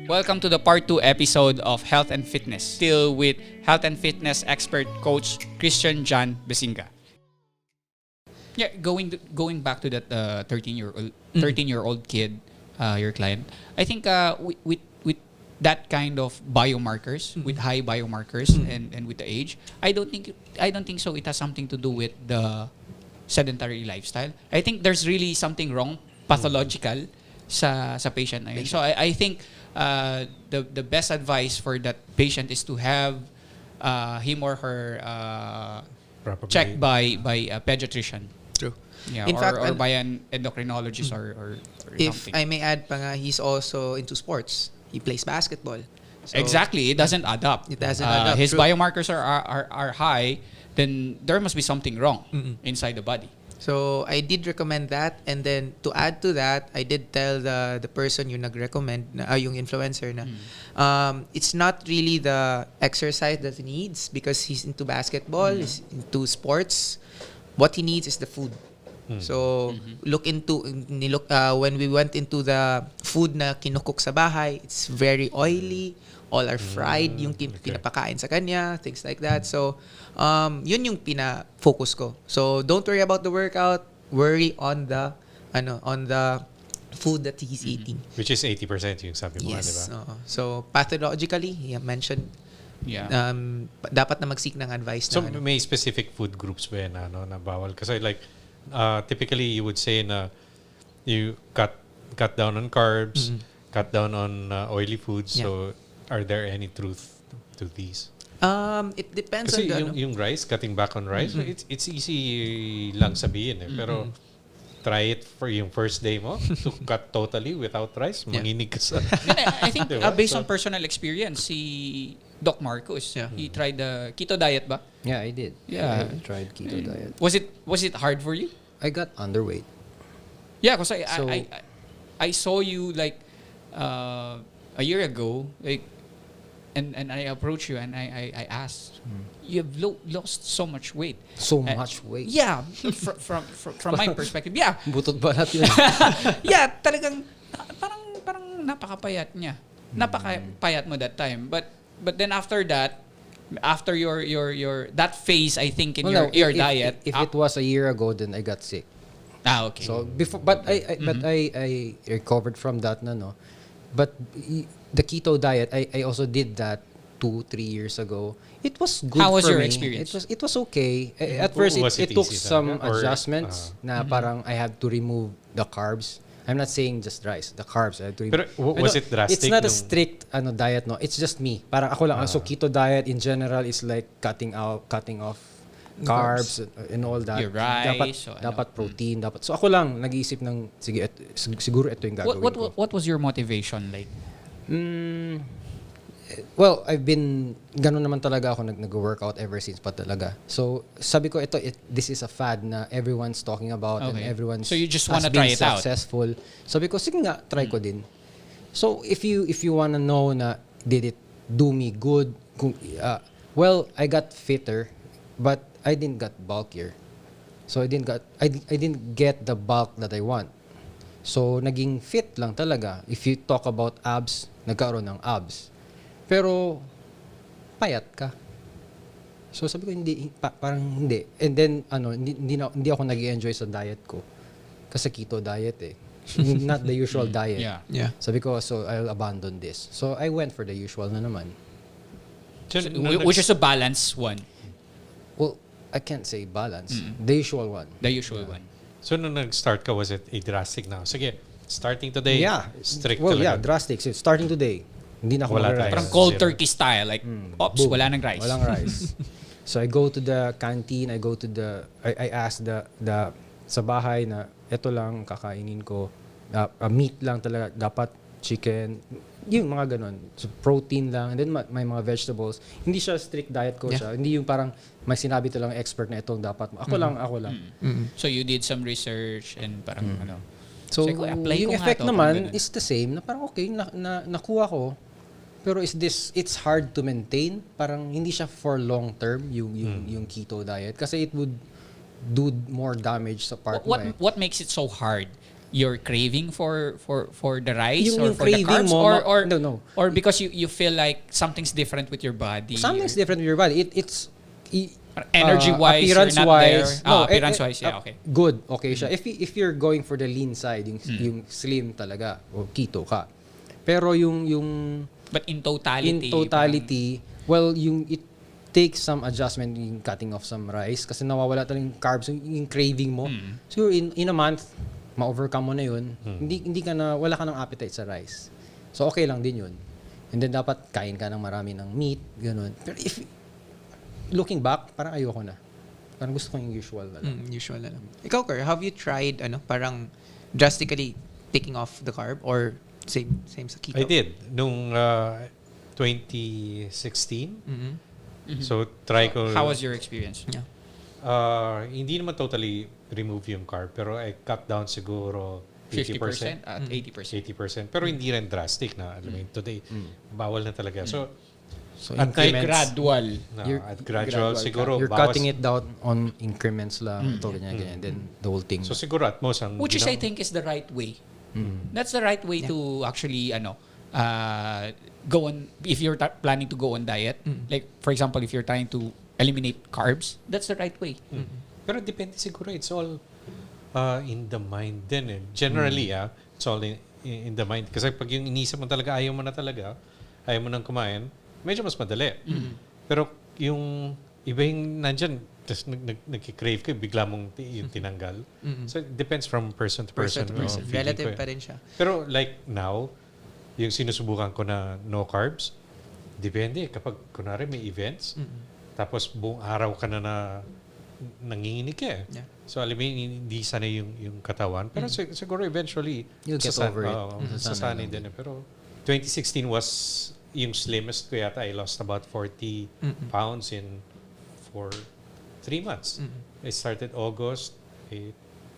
Welcome to the part 2 episode of Health and Fitness. Still with health and fitness expert Coach Christian Jan Besinga. Yeah, going back to that 13-year-old kid, your client. I think with that kind of biomarkers, with high biomarkers and with the age, I don't think so it has something to do with the sedentary lifestyle. I think there's really something wrong pathological sa patient na yun. So I think the best advice for that patient is to have him or her checked by a pediatrician. True. Yeah, In fact, or by an endocrinologist or if something. I may add pa nga, he's also into sports. He plays basketball. So exactly, it doesn't add up. It doesn't add up. His True. biomarkers are high, then there must be something wrong inside the body. So I did recommend that, and then to add to that, I did tell the person yung nag-recommend, yung influencer na, it's not really the exercise that he needs because he's into basketball, he's into sports. What he needs is the food. So when we went into the food na kinukook sa bahay, it's very oily, all are fried, yung pinapakain sa kanya, things like that. So yun yung pina-focus ko. So don't worry about the workout, worry on the food that he's eating. Which is 80% yung sabi mo, Yes. di ba? So pathologically, he mentioned dapat na mag-seek ng advice So na may specific food groups ba yan na bawal? Kasi like typically you would say na you cut down on carbs, cut down on oily foods. Yeah. So are there any truth to these? It depends Kasi on yung rice, cutting back on rice, it's easy lang sabihin eh. Pero try it for yung first day mo to cut totally without rice. Manginig ka sa... I think Diba? based on personal experience, si Doc Marcos, he tried the keto diet ba? Yeah, I did. Yeah. I tried keto diet. Was it hard for you? I got underweight. Yeah, because I saw you like a year ago, like, and I approached you and I asked, you've lost so much weight. Much weight? Yeah, from my perspective, yeah. Butot balat yun. Yeah, talagang parang napakapayat niya. Napakapayat mo that time. But then after that, after your that phase, I think in your diet. If it was a year ago, then I got sick. Okay. So before, but I recovered from that no. But the keto diet, I also did that 2-3 years ago. It was good. How was for your me. experience? It was okay. At first, it took easy some or, adjustments. Na parang I had to remove the carbs. I'm not saying just rice, the carbs. I had to remove. Pero was it drastic? It's not a strict diet, no. It's just me. Parang ako lang. So keto diet in general is like cutting off carbs and all that. Your rice, dapat protein, dapat. So ako lang nag-iisip ng sige, siguro ito yung gagawin ko. What was your motivation like? Well, I've been ganun naman talaga ako nag-workout ever since pa talaga. So sabi ko this is a fad na everyone's talking about and everyone's so you just wanna try it out. Successful. Sabi ko sige nga, try ko din. So if you wanna know na did it do me good, well, I got fitter but I didn't get bulkier. So I didn't get the bulk that I want. So naging fit lang talaga. If you talk about abs, nagkaroon ng abs. Pero payat ka. So sabi ko parang hindi. And then hindi ako nag-enjoy sa diet ko. Kasi keto diet eh. Not the usual diet. Yeah. Sabi ko so I'll abandon this. So I went for the usual na naman. Which is a balanced one. Well, I can't say balance. The usual one. The usual one. So nung nag-start ka, was it a drastic now? Sige, starting today, strict well, talaga. yeah, drastic. So, starting today, hindi na ako Wala mag-rice. Parang cold turkey style, like, Boom. wala nang rice. Walang rice. So I go to the canteen, I ask the sa bahay na ito lang kakainin ko. Meat lang talaga, dapat chicken, yung mga ganun. So protein lang, and then may mga vegetables. Hindi siya strict diet ko siya. Hindi yung parang may sinabi to lang expert na itong dapat. Ako lang. So you did some research and parang So apply yung ko nga effect to, naman is the same. Na parang okay, nakuha ko. Pero it's hard to maintain. Parang hindi siya for long term yung keto diet kasi it would do more damage sa part mo. What makes it so hard? you're craving for the rice or Yung for the craving carbs, mo, or no. or because you feel like something's different with your body. Something's different with your body. It's Energy-wise, you're not there. Appearance-wise, yeah, okay. Good, okay siya. If you're going for the lean side, yung slim talaga, o keto ka. Pero yung But in totality, well, it takes some adjustment in cutting off some rice kasi nawawala talaga yung carbs, yung craving mo. So in a month, ma-overcome mo na yun. Hindi ka na, wala ka ng appetite sa rice. So okay lang din yun. And then dapat kain ka ng marami ng meat, ganun. Pero if looking back, parang ayoko na. Parang gusto ko yung usual na lang. Usual na lang. Ikaw, Kerr, have you tried parang drastically taking off the carb or same sa keto? I did. Nung 2016. So, try ko. how was your experience? Yeah. Hindi naman totally remove yung carb, pero I cut down siguro 50% at 80%. 80%. Pero hindi rin drastic na, alam mo yun, today, bawal na talaga. So at Like night, gradual. at gradual, siguro, You're bawas. cutting it down on increments lang. Ito, ganyan. Then the whole thing. So siguro at most, ang Which is, I think, is the right way. That's the right way to actually, go on, if you're planning to go on diet. Like, for example, if you're trying to eliminate carbs, that's the right way. Pero depende siguro. It's all in the mind din eh. Generally, it's all in the mind. Kasi pag yung inisip mo talaga, ayaw mo na talaga, ayaw mo nang kumain, medyo mas madali. Pero yung iba yung nandyan, tapos nag-crave ka, bigla mong yung tinanggal. So it depends from person to person. person. feeling Relative ko eh. pa rin siya. Pero like now, yung sinusubukan ko na no carbs, depende. Kapag kunwari may events, tapos buong araw ka na nanginginig ka eh. Yeah. So alam mo, hindi sanay yung katawan. Pero siguro eventually, You'll get over it. Sasanay din eh. Pero 2016 was yung slimmest ko yata. I lost about 40 pounds in for 3 months. I started August,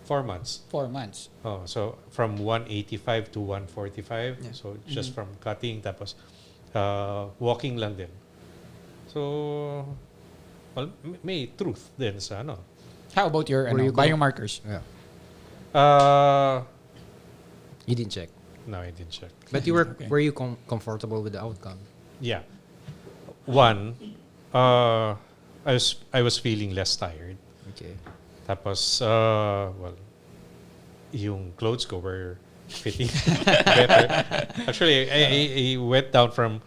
4 months. 4 months. Oh, so from 185 to 145. Yeah. So just from cutting, tapos walking lang din. So, well, may truth din sa ano. How about your Where you go? biomarkers? Yeah. Uh, You didn't check. no, I didn't check. But you were Okay. were you comfortable with the outcome? Yeah. One, I was feeling less tired. Okay. Tapos, well, yung clothes ko were fitting better. Actually, I went down from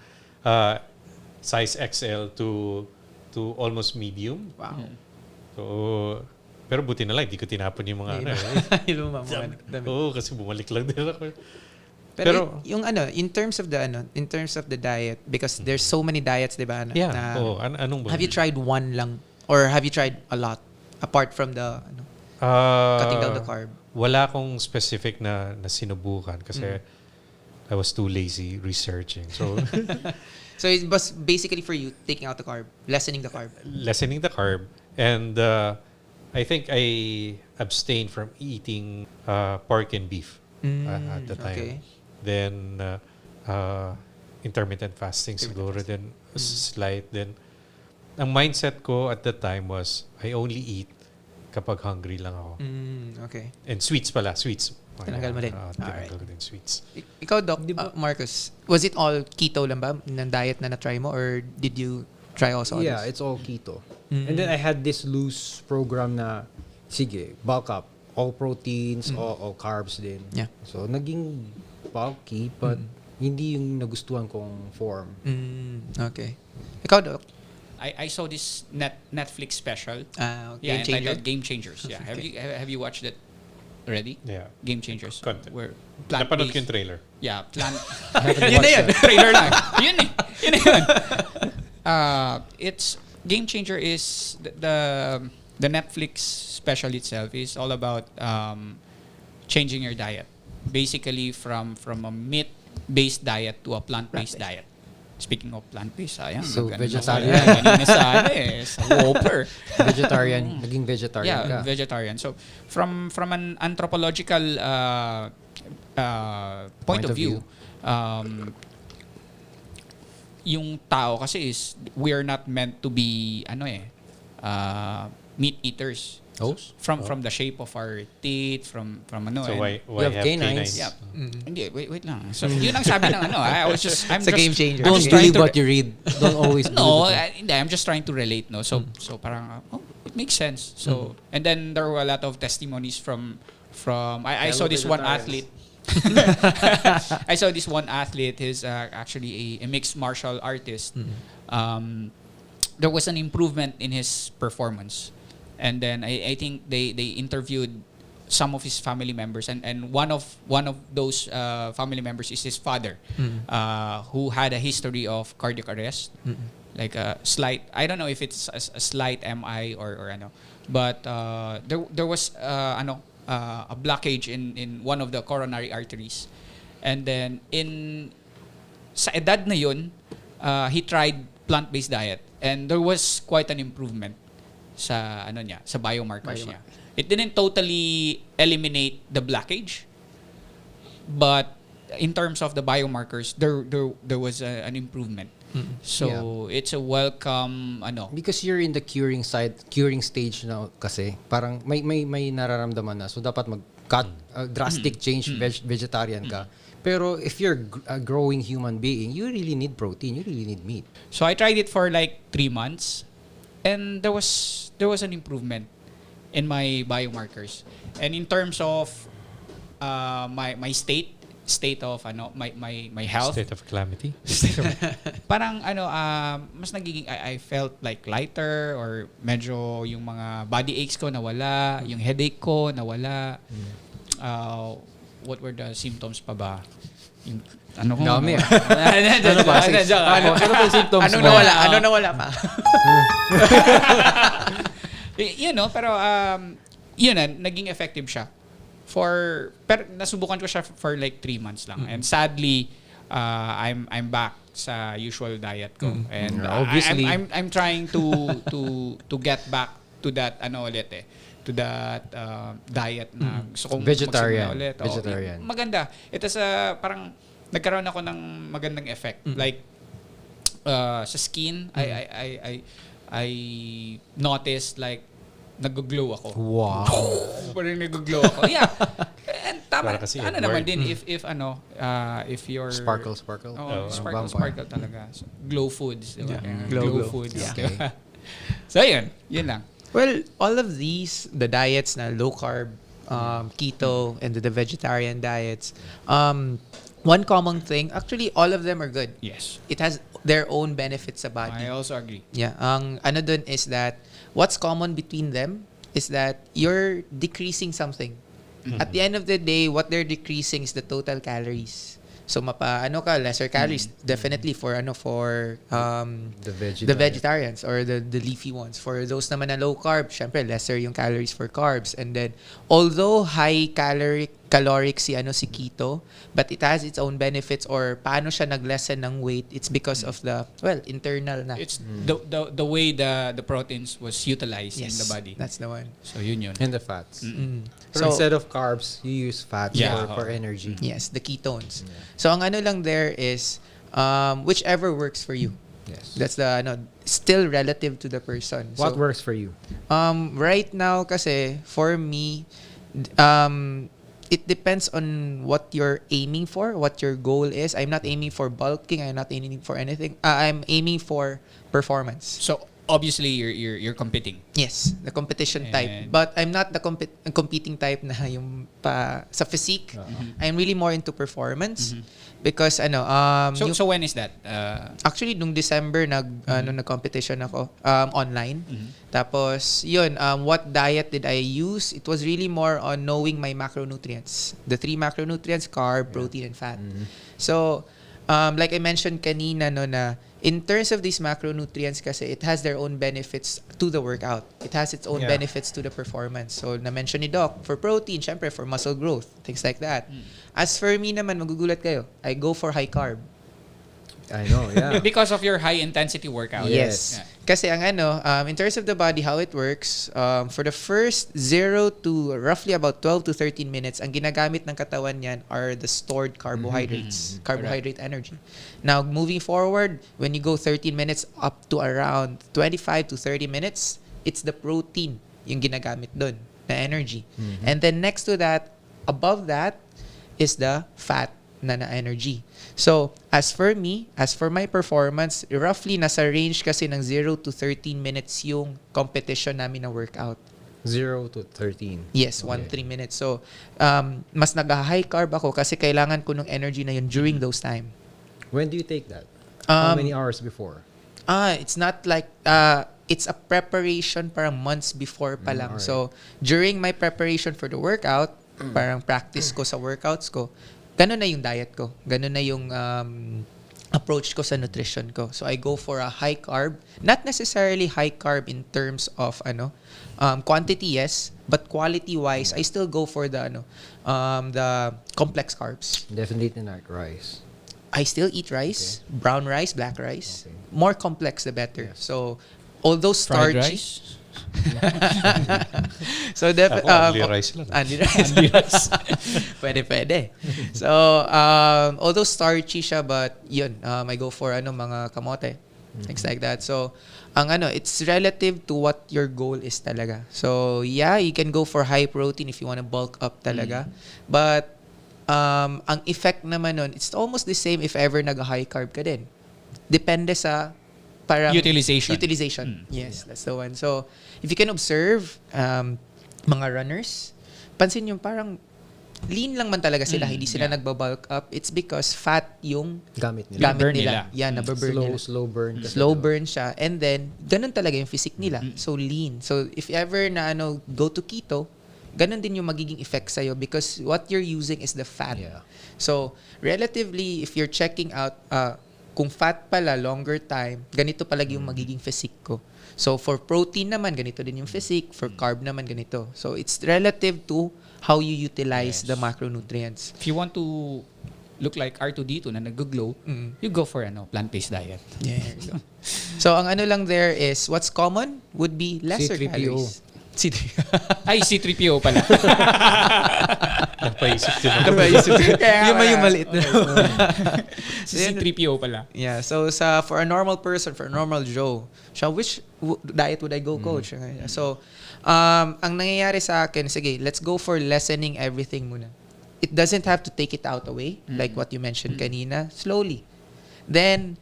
size XL to almost medium. Wow. So, pero buti na lang, di ko tinapon yung mga ano. Oo, kasi bumalik lang din ako. Pero yung in terms of the diet, because there's so many diets, 'di ba? Yeah. Anong ba? Have you tried one lang or have you tried a lot apart from the cutting down the carb? Wala akong specific na sinubukan kasi I was too lazy researching. So, So it was basically for you taking out the carb, lessening the carb. lessening the carb. And I think I abstained from eating pork and beef at the time. Okay. Then, intermittent fasting siguro din, slight din. Ang mindset ko at the time was, I only eat kapag hungry lang ako. Okay. And sweets pala, sweets. Tinanggal mo din. Tinanggal ko din sweets. Ikaw, Doc, Marcus, was it all keto lang ba ng diet na na-try mo or did you try also Yeah, others? it's all keto. And then I had this loose program na, sige, bulk up. All proteins, all carbs din. Yeah. So, naging bulky, but hindi yung nagustuhan kong form. Okay. Ikaw, Doc? I saw this Netflix special. Game Changer? entitled Game Changers. Yeah. Have you watched it already? Yeah. Game Changers. Content. Where Napanood ko yung plant-based. trailer. Yeah, plant. Yun na yun. Trailer lang. Yun eh. Yun na yun. It's Game Changer is the Netflix special itself is all about changing your diet. Basically from a meat-based diet to a plant-based diet. Speaking of plant-based, sayang. So, Nag-ano vegetarian. na sa- Kanina sa sa Whopper. Naging vegetarian ka. Vegetarian. So, from an anthropological point of view, yung tao kasi is we are not meant to be meat eaters. Toes? From the shape of our teeth, from ano. So and- why You have have canines. canines? Yeah. Hindi, wait lang. So, yun ang sabi ng ano. I'm It's just a game changer. I'm Don't just trying believe to what you read. Don't always No, believe it. hindi, I'm just trying to relate, no. So parang it makes sense. So and then there were a lot of testimonies from I saw this one athlete. I saw this one athlete. He's actually a mixed martial artist. There was an improvement in his performance, and then I think they interviewed some of his family members, and one of those family members is his father, who had a history of cardiac arrest, like a slight. I don't know if it's a slight MI or ano, but there was a blockage in one of the coronary arteries, and then sa edad na yun, he tried plant-based diet, and there was quite an improvement sa sa biomarkers niya. It didn't totally eliminate the blockage, but in terms of the biomarkers, there was an improvement. So it's a welcome Because you're in the curing stage now kasi. Parang may nararamdaman na. So dapat mag-cut, drastic change, vegetarian ka. Pero if you're a growing human being, you really need protein, you really need meat. So I tried it for like 3 months, and there was an improvement in my biomarkers. And in terms of my state of my health, State of calamity. parang mas nagiging I felt like lighter, or medyo yung mga body aches ko nawala, yung headache ko nawala. What were the symptoms pa ba? Yung Dami. Ano ba? Ano yung symptoms Anong mo? nawala? Anong nawala pa? Pero yun na, naging effective siya. Pero nasubukan ko siya for like 3 months lang. And sadly, I'm back sa usual diet ko. And Obviously. I'm trying to get back to that to that diet na gusto kong Vegetarian. magsimula ulit. Oo, Vegetarian. maganda. Ito parang nagkaroon ako ng magandang effect. Like sa skin, I noticed like nag-glow ako. Wow. Parang nag-glow ako. Yeah. And tama. Para kasi Naman Edward. din if you're Sparkle. Oh, Vampire. sparkle talaga. So, glow foods, diba? Yeah. Glow Glow. foods. Yeah. diba? So yun lang. Well, all of these, the diets na low carb, keto, and the vegetarian diets, one common thing, actually all of them are good. Yes. It has their own benefits sa body. I also agree. Yeah. Ang ano dun is that what's common between them is that you're decreasing something. At the end of the day, what they're decreasing is the total calories. So lesser calories definitely for the vegetarians or the leafy ones. For those naman na low carb, syempre lesser yung calories for carbs. And then although high caloric si keto, but it has its own benefits, or paano siya nag-lessen ng weight, it's because of the internal na. It's the way the proteins was utilized in the body. That's the one. So yun. And the fats. So So instead of carbs, you use fats Yeah. for energy. yes, the ketones. So ang lang there is whichever works for you. Yes. That's the still relative to the person. What So, works for you? right now kasi for me it depends on what you're aiming for, what your goal is. I'm not aiming for bulking, I'm not aiming for anything. I'm aiming for performance. So obviously you're competing. Yes, the competition type. And- But I'm not the competing type na yung sa physique. I'm really more into performance because So when is that? actually nung December nag-competition ako online. Tapos yun, what diet did I use? It was really more on knowing my macronutrients. The 3 macronutrients: carb, protein, and fat. So like I mentioned kanina na in terms of these macronutrients kasi it has their own benefits to the workout. It has its own benefits to the performance. So na-mention ni Doc, for protein, syempre for muscle growth, things like that. As for me naman, magugulat kayo, I go for high carb. I know, yeah. Because of your high intensity workout. Yes. Yeah. Kasi ang in terms of the body, how it works, for the first 0 to roughly about 12 to 13 minutes, ang ginagamit ng katawan niyan are the stored carbohydrates, carbohydrate energy. Now, moving forward, when you go 13 minutes up to around 25 to 30 minutes, it's the protein yung ginagamit doon na energy. And then next to that, above that is the fat na energy. So, as for me, as for my performance, roughly nasa range kasi ng 0 to 13 minutes yung competition namin na workout. 0 to 13. Yes, 1-3 minutes. So, mas nag-high carb ako kasi kailangan ko ng energy na yun during those time. When do you take that? How many hours before? It's not like, it's a preparation parang months before pa lang. Alright. So, during my preparation for the workout, parang practice ko sa workouts ko, ganun na yung diet ko. Ganun na yung approach ko sa nutrition ko. So, I go for a high carb. Not necessarily high carb in terms of quantity, yes. But quality-wise, I still go for the complex carbs. Definitely not rice. I still eat rice, brown rice, black rice. Okay. More complex, the better. So, although Fried starchy... rice? So, Ako, only rice lang. Only rice. Pwede. So, although starchy siya, but yun, I go for mga kamote. Things like that. So, it's relative to what your goal is talaga. So, yeah, you can go for high protein if you want to bulk up talaga. But, ang effect naman nun, it's almost the same if ever nag-high carb ka din. Depende sa parang Utilization. Yes, that's the one. So, if you can observe mga runners, pansin yung parang lean lang man talaga sila, hindi sila nagbabulk up. It's because fat yung Gamit nila. Burn nila. nila. Yeah, nababurn nila. Slow burn. kasi Slow daw. burn siya. And then, ganun talaga yung physique nila. So, lean. So, if ever na go to keto, ganun din yung magiging effect sa'yo because what you're using is the fat. Yeah. So, relatively, if you're checking out, kung fat pala, longer time, ganito palagi yung magiging physique ko. So, for protein naman, ganito din yung physique. For carb naman, ganito. So, it's relative to how you utilize the macronutrients. If you want to look like R2D2 na nag-glow, you go for plant-based diet. Yeah. So, ang lang there is, what's common would be lesser C3PO. calories. C3PO. Ay, C3PO pala. Napaisip din ako. Napaisip. Yung maliit na. C3PO pala. Yeah, so for a normal person, for a normal Joe, which diet would I go, coach? So, ang nangyayari sa akin, sige, let's go for lessening everything muna. It doesn't have to take it out away, like what you mentioned kanina, slowly. Then,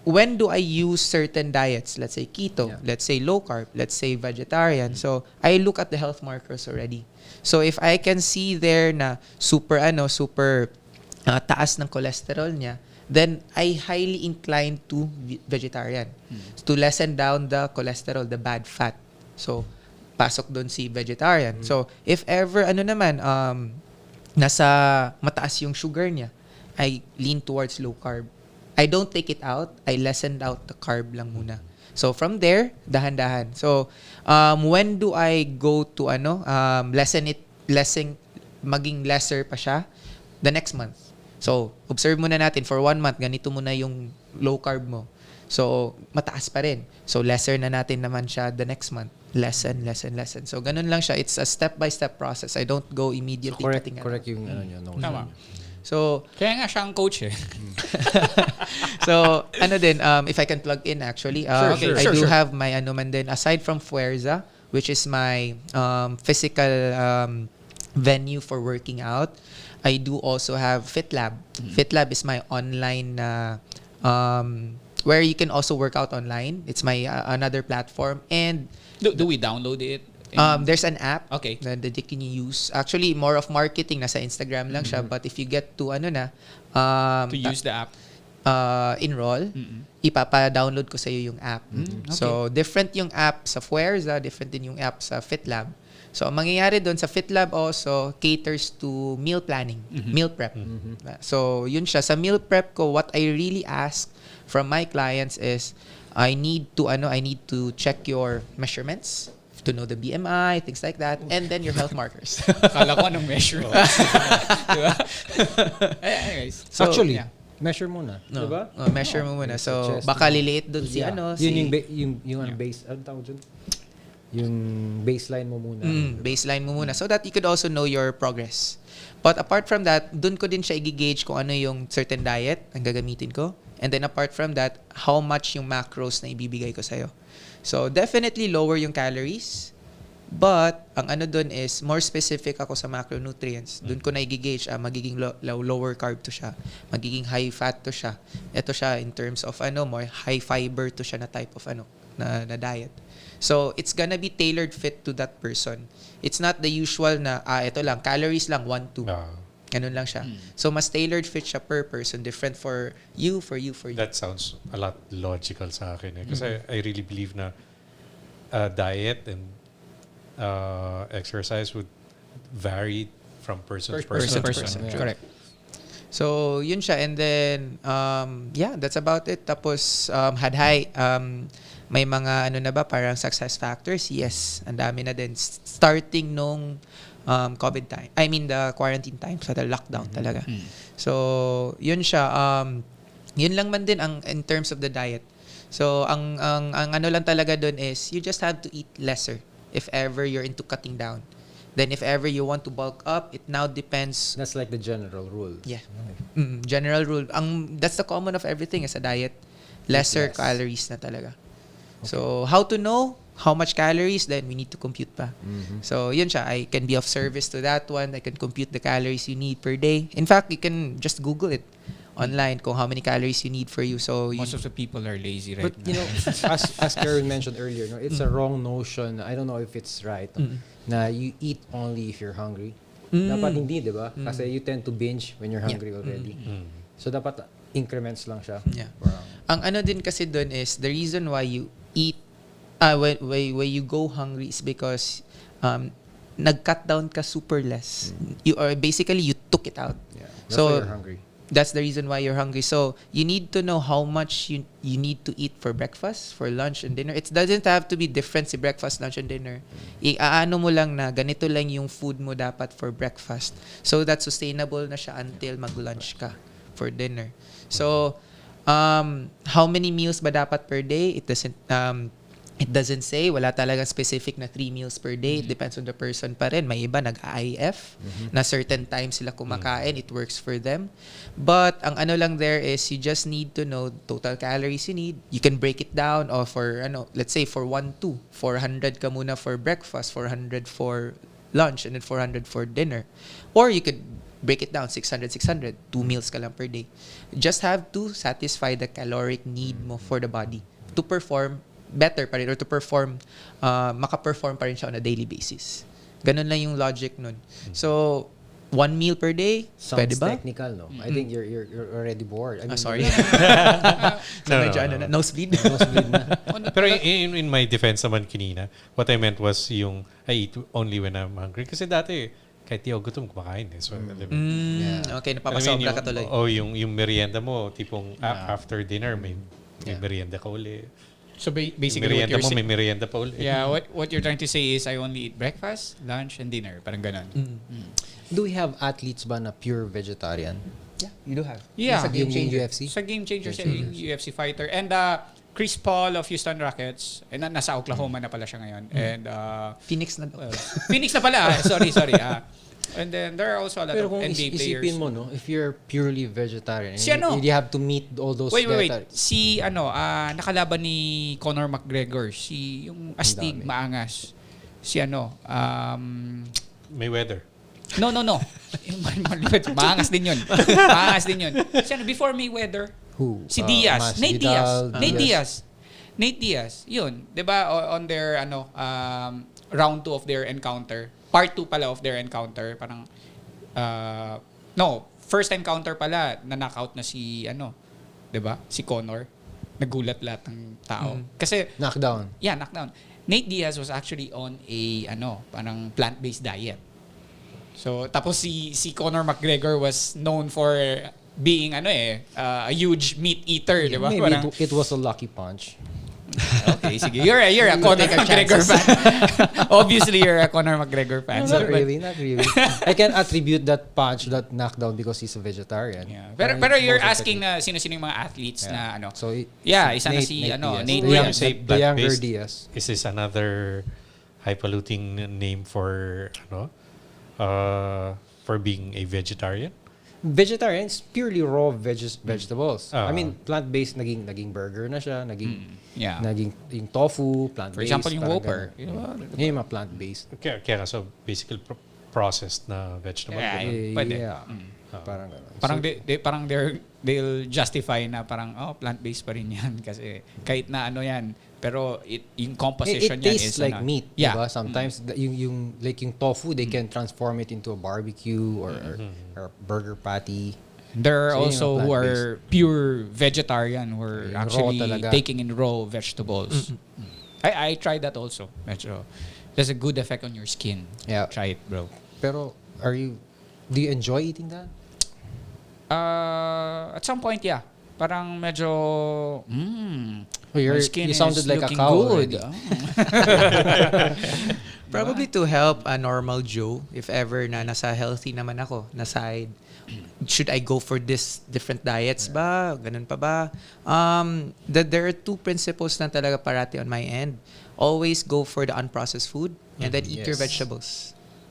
when do I use certain diets? Let's say keto, let's say low carb, let's say vegetarian. So, I look at the health markers already. So, if I can see there na super taas ng cholesterol niya, then I highly inclined to vegetarian. To lessen down the cholesterol, the bad fat. So, pasok doon si vegetarian. So, if ever, nasa mataas yung sugar niya, I lean towards low carb. I don't take it out. I lessened out the carb lang muna. So, from there, dahan-dahan. So, when do I go to maging lesser pa siya? The next month. So, observe muna natin, for 1 month, ganito muna yung low carb mo. So, mataas pa rin. So, lesser na natin naman siya the next month. Lessen. So, ganun lang siya. It's a step-by-step process. I don't go immediately. So, correct yung notion. Tama. So, Kaya nga siya ang coach eh. so, if I can plug in actually, I do have my aside from Fuerza, which is my physical venue for working out, I do also have FitLab. FitLab is my online where you can also work out online. It's my another platform, and Do we download it? there's an app Okay. that you can use. Actually, more of marketing, nasa Instagram lang siya. But if you get to To use the app? enroll, ipapa-download ko sa iyo yung app. Okay. So, different yung app sa Fuerza, different din yung app sa FitLab. So, ang mangyayari doon sa FitLab also caters to meal planning, meal prep. So, yun siya. Sa meal prep ko, what I really ask from my clients is, I need to check your measurements to know the BMI, things like that, and then your health markers. Kala ko anong measure. Diba? Anyways. So, Actually, yeah. measure muna. No. Diba? Measure mo muna. So, Chest. baka liliit doon si Base, ano tawag dyan? Yung baseline mo muna. Baseline mo muna so that you could also know your progress. But apart from that, dun ko din siya i-gauge kung ano yung certain diet ang gagamitin ko. And then apart from that, how much yung macros na ibibigay ko sa'yo. So definitely lower yung calories. But, ang ano dun is, more specific ako sa macronutrients. Dun ko na i-gauge, magiging lower carb to siya. Magiging high fat to siya. Ito siya in terms of more high fiber to siya na type of na diet. So, it's gonna be tailored fit to that person. It's not the usual na, ito lang, calories lang, 1, 2. Ganun lang siya. So, mas tailored fit siya per person. Different for you. That sounds a lot logical sa akin. Kasi I really believe na diet and exercise would vary from person to person. Yeah. Correct. So, yun siya. And then, that's about it. Tapos, may mga na ba, parang success factors? Yes, ang dami na din. Starting nung COVID time. I mean, the quarantine time. So, the lockdown talaga. So, yun siya. Yun lang man din in terms of the diet. So, ang ano lang talaga dun is, you just have to eat lesser if ever you're into cutting down. Then, if ever you want to bulk up, it now depends. That's like the general rule. Yeah. General rule. That's the common of everything is a diet. Lesser calories na talaga. Okay. So, how to know how much calories? Then, we need to compute pa. So, yun siya. I can be of service to that one. I can compute the calories you need per day. In fact, you can just Google it online kung how many calories you need for you. So most of the people are lazy right but you know, as Karen mentioned earlier, no, it's a wrong notion. I don't know if it's right. Na you eat only if you're hungry. Dapat hindi, di ba? Kasi you tend to binge when you're hungry already. So dapat increments lang siya. Yeah. Ang ano din kasi doon is the reason why you eat when you go hungry is because nag-cut down ka super less. You basically you took it out. Yeah. That's So why you're hungry. that's the reason why you're hungry. So you need to know how much you need to eat for breakfast, for lunch and dinner. It doesn't have to be different si breakfast, lunch and dinner. Iaano mo lang na ganito lang yung food mo dapat for breakfast. So that sustainable na siya until mag-lunch ka for dinner. So how many meals ba dapat per day? It doesn't say. Wala talaga specific na 3 meals per day. It depends on the person pa rin. May iba nag-IF na certain times sila kumakain. It works for them. But ang ano lang there is you just need to know total calories you need. You can break it down or for let's say for 1, 2, 400 ka muna for breakfast, 400 for lunch, and then 400 for dinner. Or you could break it down 600, 600. 2 meals ka lang per day. Just have to satisfy the caloric need mo for the body to perform better pa rin or to perform, maka-perform pa rin siya on a daily basis. Ganun lang yung logic nun. So, 1 meal per day, Sounds pwede ba? technical, no? I think you're already bored. I mean, Sorry. No. Nosebleed. Nosebleed na. Pero in my defense naman kinina, what I meant was yung I eat only when I'm hungry. Kasi dati, kahit di ako gutom, kumakain eh. So, Okay, napapasobra ka tuloy. Yung merienda mo, tipong after dinner, may merienda ka uli. So basically Merienda what mo, you're may merienda pa uli. Yeah, what you're trying to say is I only eat breakfast, lunch, and dinner. Parang ganon. Do we have athletes ba na pure vegetarian? Yeah, you do have. Yeah. Sa game Yung changer. UFC? Sa Game Changer siya, yung UFC fighter. And Chris Paul of Houston Rockets, nasa Oklahoma na pala siya ngayon. And Phoenix na daw. Phoenix na pala. Sorry. And then there are also a lot Pero of kung NBA players. isipin mo, no, if you're purely vegetarian, Si ano? you have to meet all those Wait. vegetarians. Si nakalaban ni Conor McGregor, si yung astig dami. maangas. Si Mayweather. No. Maangas din yun. Si before Mayweather, Who? si Diaz. Nate Diaz. Diaz. Yun. 'Di ba on their round 2 of their encounter. Part 2 pala of their encounter. Parang first encounter pala na knockout na si 'di ba? Si Conor. Nagulat lahat ng tao. Kasi Knockdown. yeah, knockdown. Nate Diaz was actually on a parang plant-based diet. So tapos si Conor McGregor was known for being a huge meat eater, di ba? Maybe Parang, it was a lucky punch. okay, sige. You're a Conor McGregor fan. Obviously, you're a Conor McGregor fan. No, not really. I can attribute that punch, that knockdown because he's a vegetarian. Yeah. Pero you're asking na sino-sino yung mga athletes na So isa na si Nate Diaz. The younger Diaz. Is this another highfalutin name for being a vegetarian? vegetarian is purely raw vegetables. Ah. I mean, plant-based naging burger na siya, Yeah. naging yung tofu, plant-based. For example, yung parang Whopper. ganun. You know, Yun yung mga plant-based. Kaya so basically processed na vegetable. Yeah, ganun. pwede. Yeah. Parang ganun. Parang So, they'll justify na parang plant-based pa rin yan kasi kahit na ano yan pero yung composition it yan tastes is like ano, meat, yeah. diba? Sometimes yung like yung tofu, they can transform it into a barbecue or a burger patty. There are So, yun also yung who are pure vegetarian who are Yung raw actually talaga. taking in raw vegetables. I tried that also. Medyo there's a good effect on your skin. Yeah. Try it, bro. Pero do you enjoy eating that? At some point, yeah. Parang medyo my skin you is sounded like a looking cow good. already. Probably to help a normal Joe, if ever na nasa healthy naman ako, na side, should I go for this different diets ba? Ganun pa ba? There are two principles na talaga parati on my end. Always go for the unprocessed food and then eat your Yes. vegetables.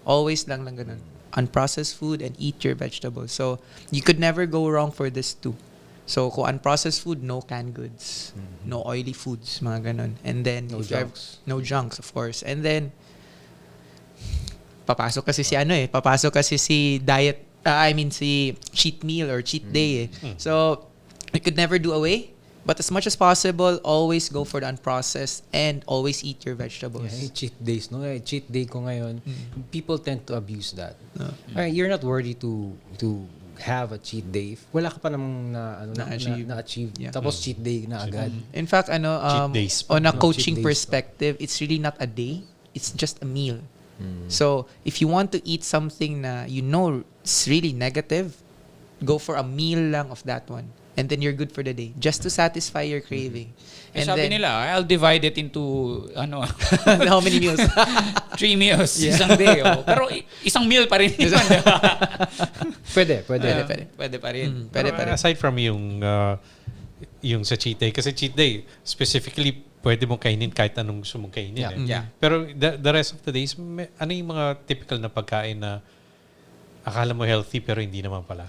Always lang ganun. Unprocessed food and eat your vegetables. So, you could never go wrong for this too. So, kung unprocessed food, no canned goods. No oily foods, mga ganun. And then, No if you have- junks. no junks, of course. And then, papasok kasi si diet, si cheat meal or cheat day. So, you could never do away. But as much as possible, always go for the unprocessed and always eat your vegetables. Yeah, cheat days, no? Cheat day ko ngayon. People tend to abuse that. You're not worthy to have a cheat day. Wala ka pa namang na-achieve. Yeah. Tapos cheat day na agad. In fact, Cheat days pa. on a No, coaching cheat days pa. perspective, it's really not a day. It's just a meal. So, if you want to eat something na you know it's really negative, go for a meal lang of that one. And then you're good for the day. Just to satisfy your craving. And Sabi then, nila, I'll divide it into how many meals? 3 meals isang day. Pero isang meal pa rin yun. Pwede. Pwede pa rin. Pwede Pero pa rin. aside from yung sa cheat day, kasi cheat day, specifically, pwede mong kainin kahit anong gusto mong kainin. Yeah. Eh. Yeah. Pero the rest of the days, ano yung mga typical na pagkain na akala mo healthy pero hindi naman pala?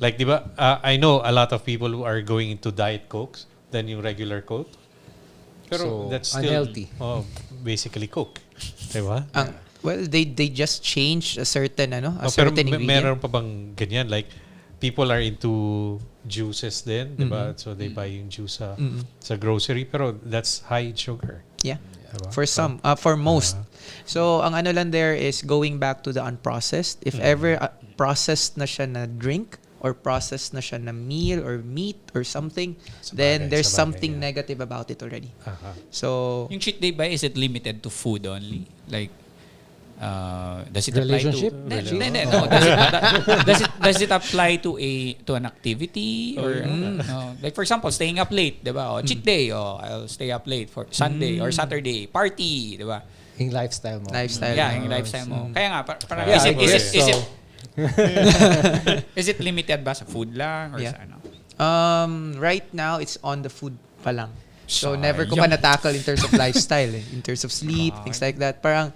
Like, di ba, I know a lot of people who are going into diet Cokes than yung regular Coke. Pero So, that's still unhealthy. Basically Coke. Di ba? Well, they just changed a certain Pero certain ingredient. meron pa bang ganyan? Like, people are into juices din, di ba? So, they buy yung juice sa grocery. Pero that's high in sugar. Yeah. Diba? For some, for most. So, ang ano lang there is going back to the unprocessed. If ever processed na siya na drink or processed na siya na meal or meat or something, then there's something negative about it already. So, Yung cheat day ba, is it limited to food only? Like, does it apply to... Relationship? No. Does it apply to an activity? Or, no? Like, for example, staying up late, di ba? O, cheat day, I'll stay up late for Sunday or Saturday. Party, di ba? Yung lifestyle mo. Yeah, yung lifestyle mo. Kaya nga, parang Yeah, is it limited ba sa food lang? Or Yeah. sa ano? right now, it's on the food pa lang. So, Sayang. never ko pa na-tackle in terms of lifestyle, in terms of sleep, things like that. Parang,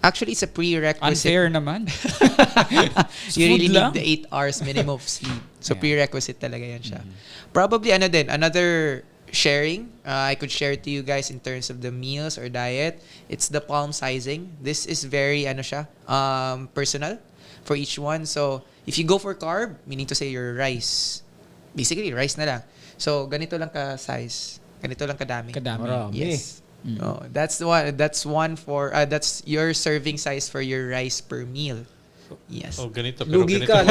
actually, it's a prerequisite. Unfair naman. You really Food lang? need the 8 hours minimum of sleep. So, prerequisite talaga yan siya. Probably, another sharing, I could share to you guys in terms of the meals or diet. It's the palm sizing. This is very, personal for each one. So, if you go for carb, meaning to say your rice, basically, rice na lang. So, ganito lang ka-size. Ganito lang kadami. Marami. Yes. Oh, that's your serving size for your rice per meal. Yes. Oh, ganito. Pero Lugi ganito. ka.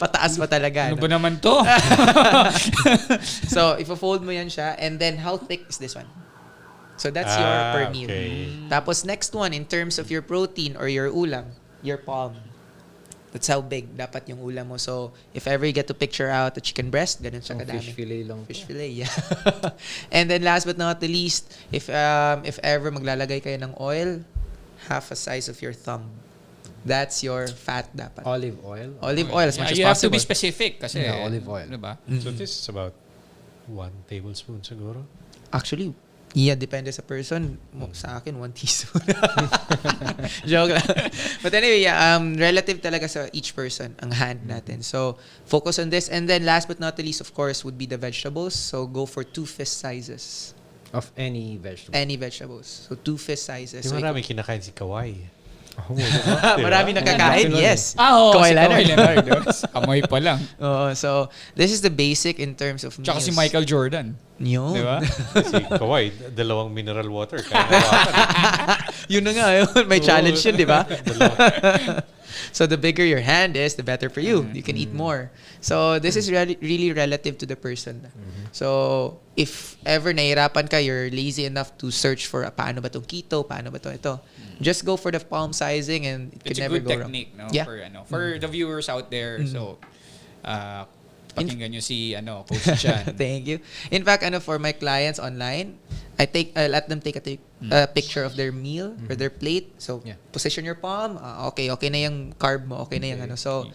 Pataas pa talaga. Ano no? ba naman to? So, if fold mo yan siya, and then how thick is this one? So, that's your per meal. Okay. Tapos, next one, in terms of your protein or your ulam, your palm. That's how big dapat yung ulam mo. So, if ever you get to picture out a chicken breast, ganun siya kadami. Fish fillet lang. Fish fillet, yeah. And then last but not the least, if ever maglalagay kayo ng oil, half a size of your thumb. That's your fat dapat. Olive oil. Olive oil as much as You have to possible. be specific kasi Yeah, olive oil. Diba? So this is about 1 tablespoon siguro. Actually, Yeah, depende sa person. Sa akin, 1 teaspoon. Joke lang. But anyway, yeah, relative talaga sa each person ang hand natin. So, focus on this. And then last but not the least, of course, would be the vegetables. So, go for 2 fist sizes. Of any vegetable. Any vegetables. So, 2 fist sizes. Di So, marami kinakain si Kawai. marami nakakain, yes. Oo, Kawhi si Leonard. Kawhi Leonard. Amoy pa lang. So, this is the basic in terms of Tsaka meals. si Michael Jordan. Yun. Di ba? Si Kawai, 2 mineral water. Kaya hawakan. Yun na nga, yun. May challenge yun, di ba? Dalawa. So the bigger your hand is, the better for you. You can eat more. So this is really relative to the person. So if ever nahirapan ka, you're lazy enough to search for paano ba itong keto, paano ba ito. Just go for the palm sizing and it It's could a never good go wrong. technique, no? Yeah. For the viewers out there. So, pakinggan nyo si Coach Jan. Thank you. In fact, for my clients online, I let them take a picture of their meal or their plate. So, Yeah. position your palm. Okay na yung carb mo. Okay na yung So,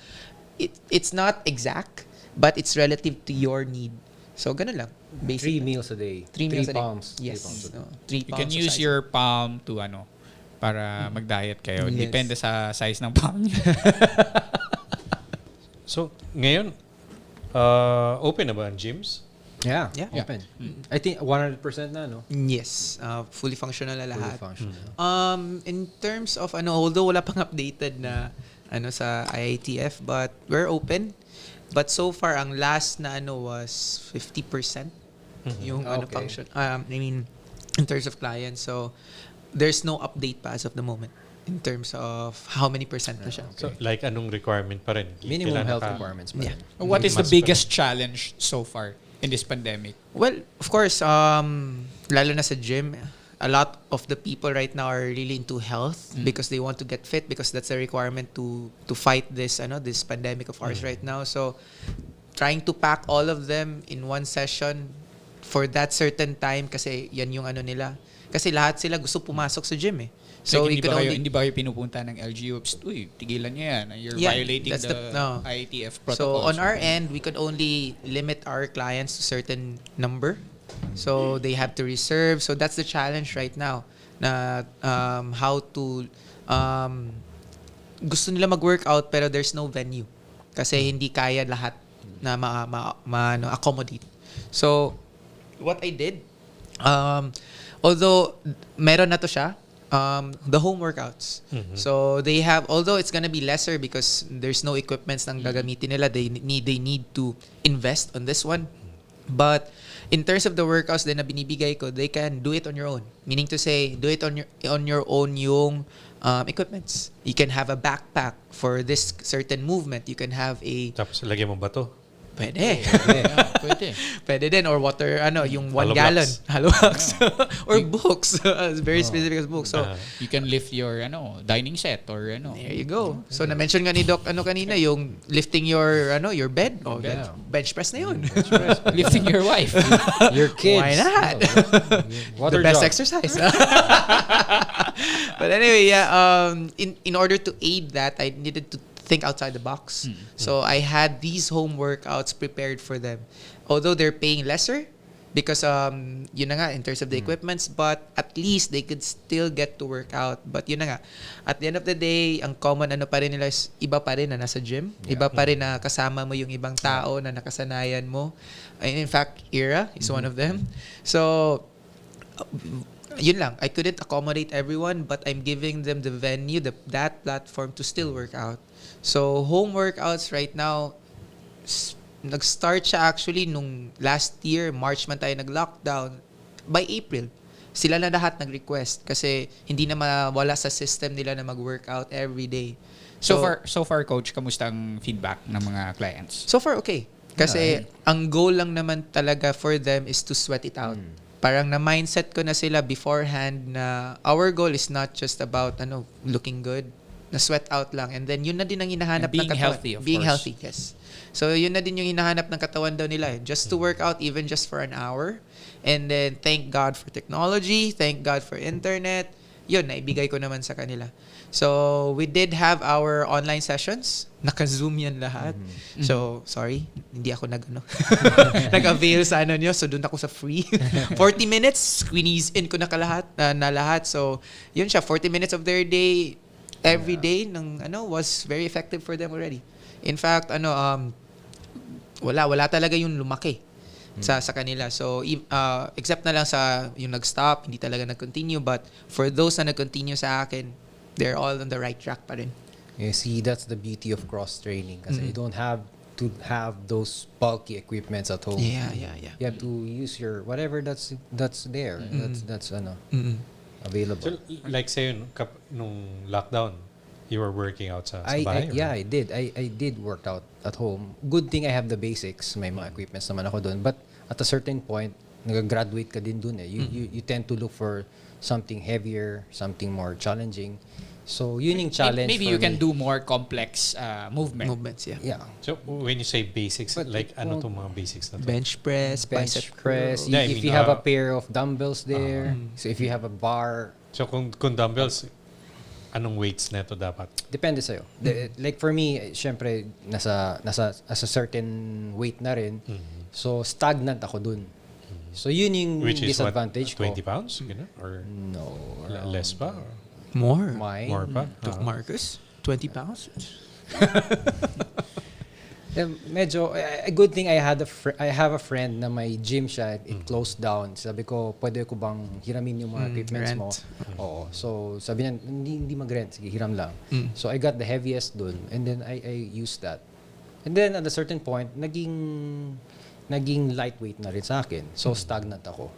it's not exact, but it's relative to your need. So, ganun lang. 3 Basically. meals a day. 3 meals a day. palms. Yes. 3 palms a day. 3 You palms can of use size. your palm to para mag-diet kayo. Yes. Depende sa size ng palm niyo. So, ngayon, open na ba ang gyms? Yeah, Yeah. open. I think 100% na, no? Yes. Fully functional na lahat. Fully functional. In terms of although wala pang updated na sa IITF, but we're open. But so far ang last na was 50% yung Okay. function. In terms of clients. So there's no update pa as of the moment in terms of how many percent na siya. So, like, anong requirement pa rin? Minimum Kailangan health ka- requirements pa Yeah. rin. What is the Mas- biggest challenge so far in this pandemic? Well, of course, lalo na sa gym, a lot of the people right now are really into health because they want to get fit because that's a requirement to fight this this pandemic of ours right now. So trying to pack all of them in one session for that certain time kasi yan yung nila. Kasi lahat sila gusto pumasok sa gym eh. So Like, we could only hindi ba kayo pinupunta ng LGU? Uy, tigilan niyo yan. You're Yeah, violating that's the no. IATF So protocols. on our end, we could only limit our clients to certain number. So they have to reserve. So that's the challenge right now. Na how to gusto nila mag-workout pero there's no venue kasi hindi kaya lahat na accommodate. So what I did, although meron na to siya, the home workouts. So they have, although it's gonna be lesser because there's no equipments nang gagamitin nila, they need to invest on this one. But in terms of the workouts din na binibigay ko, they can do it on your own. Meaning to say, do it on your own yung equipments. You can have a backpack for this certain movement. You can have a Tapos, lagyan mo bato. pwede. Pwede. Pwede din or water yung 1 Hollow gallon blocks. hollow blocks or books. Very specific as books. So You can lift your dining set or there you go. So na-mention nga ni Doc kanina yung lifting your your bed. Oh, Bed. bench press na yun. lifting your wife. Your kids. Why not? Water The best jog. exercise. But anyway, yeah, in order to aid that, I needed to think outside the box. So I had these home workouts prepared for them. Although they're paying lesser because yun na nga in terms of the equipments, but at least they could still get to work out. But yun na nga, at the end of the day, ang common pa rin nila is iba pa rin na nasa gym. Iba pa rin na kasama mo yung ibang tao na nakasanayan mo. And in fact, Ira is one of them. So yun lang, I couldn't accommodate everyone, but I'm giving them the venue, that platform to still work out. So home workouts right now, nag-start siya actually nung last year, March man tayo nag-lockdown. By April, sila na lahat nag-request kasi hindi na mawala sa system nila na mag-workout every day. So far, Coach, kamusta ang feedback ng mga clients? So far, okay. Kasi ang goal lang naman talaga for them is to sweat it out. Parang na-mindset ko na sila beforehand na our goal is not just about looking good, na sweat out lang. And then yun na din ang hinahanap And being ng katawan. healthy, of Being course. healthy, yes. So yun na din yung hinahanap ng katawan daw nila. Just to work out even just for an hour. And then thank God for technology, thank God for internet, yun, naibigay ko naman sa kanila. So, we did have our online sessions. Naka-Zoom yan lahat. So, sorry, hindi ako nag-avail sa nyo. So, doon ako sa free. 40 minutes, squeeze in ko na lahat. So, yun siya, 40 minutes of their day, every day, was very effective for them already. In fact, wala talaga yung lumaki sa kanila. So, except na lang sa yung nag-stop, hindi talaga nag-continue. But for those na nag-continue sa akin, they're all on the right track pa rin. You see, that's the beauty of cross-training kasi you don't have to have those bulky equipments at home. Yeah. You have to use your whatever that's there. That's available. So, like sa'yo, nung lockdown, you were working out sa bahay? I did. I did work out at home. Good thing I have the basics. May mga equipments naman ako doon. But at a certain point, nag-graduate ka din doon eh. You tend to look for something heavier, something more challenging. So, yun yung challenge Maybe for you can me. do more complex Movements, yeah. Yeah. So, when you say basics, But like it ano won't- tong mga basics na to? Bench press, Bench bicep press. curl. Yeah, I If mean, you have a pair of dumbbells there, so if you have a bar, So, kung dumbbells, anong weights neto dapat? depende sa'yo. Like for me, syempre, nasa as a certain weight na rin. So, stagnant ako dun. So, yun yung Which is what? disadvantage 20 ko. pounds? Ganun? Or No. less pa? More. Mine. More pa? Took Marcus, 20 pounds. Medyo, a good thing I have a friend na may gym siya, it closed down. Sabi ko, pwede ko bang hiramin yung mga equipments mo? rent. Oo. So, sabi niya, hindi mag-rent. Sige, hiram lang. So, I got the heaviest dun. And then, I used that. And then, at a certain point, naging lightweight na rin sa akin. So, stagnant ako.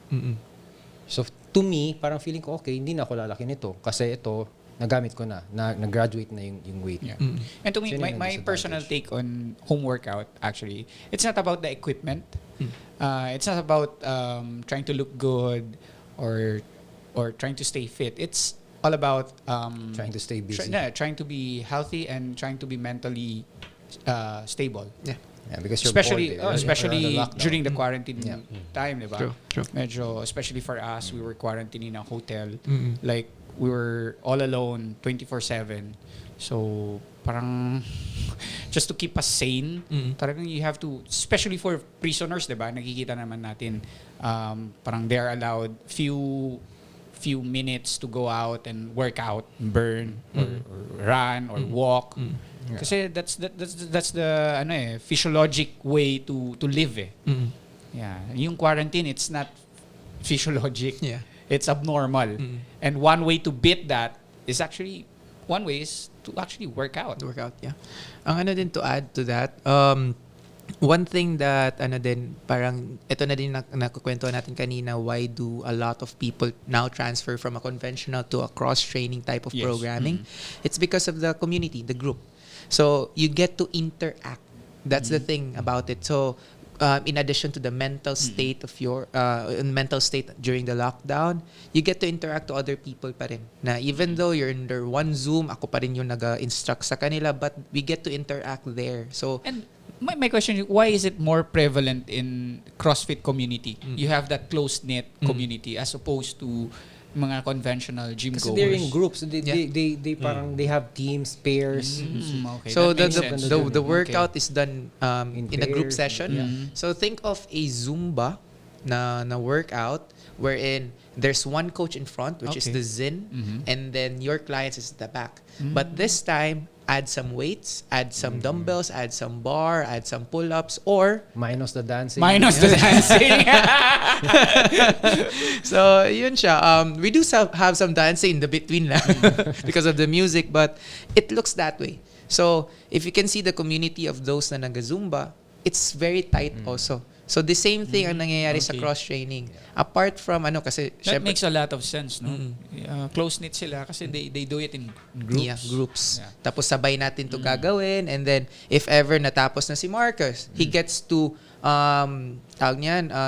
So, to me, parang feeling ko, okay, hindi na ako lalaki nito. Kasi ito, nagamit ko na nag-graduate na yung weight. Yeah. And to me, Yun yung my disadvantage. personal take on home workout, actually, it's not about the equipment. It's not about trying to look good or trying to stay fit. It's all about Trying to stay busy. trying to be healthy and trying to be mentally stable. Yeah. Yeah, because you're Especially bored, eh. especially You're on the lockdown. during the quarantine Yeah. time, diba? True. Medyo, especially for us, we were quarantined in a hotel. Like, we were all alone 24/7. So, parang just to keep us sane, talagang you have to, especially for prisoners, diba? Nakikita naman natin, parang they're allowed few minutes to go out and work out, burn, or run, or walk. Kasi that's the physiologic way to live eh. Yeah, yung quarantine, it's not physiologic. Yeah. It's abnormal. And one way to beat that is one way is to actually work out. Workout, yeah. Ang din to add to that, one thing that parang ito na din nakukwento natin kanina, why do a lot of people now transfer from a conventional to a cross-training type of Yes. programming? It's because of the community, the group. So you get to interact. That's the thing about it. So in addition to the mental state of your mental state during the lockdown, you get to interact to other people pa rin. Na even though you're under one Zoom, ako pa rin yung nag-instruct sa kanila, but we get to interact there. So And my question is, why is it more prevalent in CrossFit community? You have that close-knit community as opposed to mga conventional gym Kasi goers. they're in groups. They Yeah. they have teams, pairs. Okay, so that the makes sense. the workout is done in a group pairs. session. So think of a Zumba na workout wherein there's one coach in front, which is Okay. the Zin, and then your clients is the back. But this time, add some weights, add some dumbbells, add some bar, add some pull-ups, or Minus the dancing. Minus the dancing. so yun siya. We do have some dancing in the between lang because of the music, but it looks that way. So if you can see the community of those na nag-Zumba, it's very tight also. So the same thing ang nangyayari sa Okay. cross-training. Apart from That syempre, makes a lot of sense, no? Close-knit sila kasi they do it in groups. yeah, groups. Yeah. Tapos sabay natin to gagawin, and then if ever natapos na si Marcus, he gets to